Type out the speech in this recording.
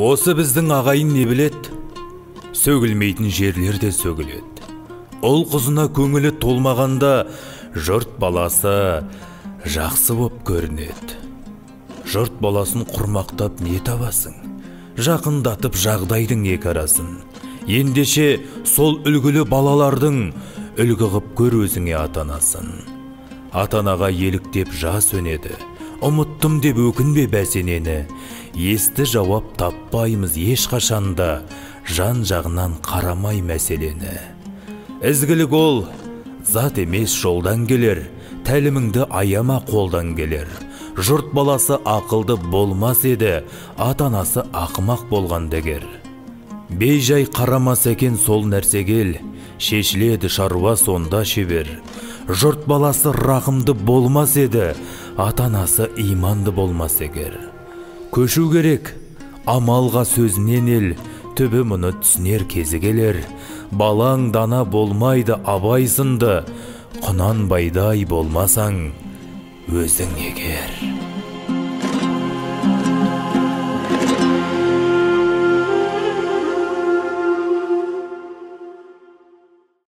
Осы біздің ағайын не білет? Сөгілмейтін жерлер де сөгілет. Ол қызына көңілі толмағанда жұрт баласы жақсы боп көрінеді. Жұрт баласын құрмақтап не табасың? Жақындатып жағдайдың екі арасын. Ендеше сол үлгілі балалардың үлгі қып көр өзіңе атанасын. Атанаға еліктеп жас өнеді. Ұмыттым деп өкінбе бәсенені. Есті жауап таппаймыз ешқашанда, жан жағынан қарамай мәселені. Ізгілік ол зат емес жолдан келер, тәліміңді аяма қолдан келер. Жұрт баласы ақылды болмас еді, атанасы ақымақ болған дегер. Бейжай қарамас екен сол нәрсегел, шешіледі шаруа сонда шебер. Жұрт баласы рақымды болмас еді, атанасы иманды болмас егер. Көшу керек, амалға сөзінен ел, түбі мұны түсінер кезі келер. Балаң дана болмайды абай сынды, Құнанбайдай болмасаң өзің егер.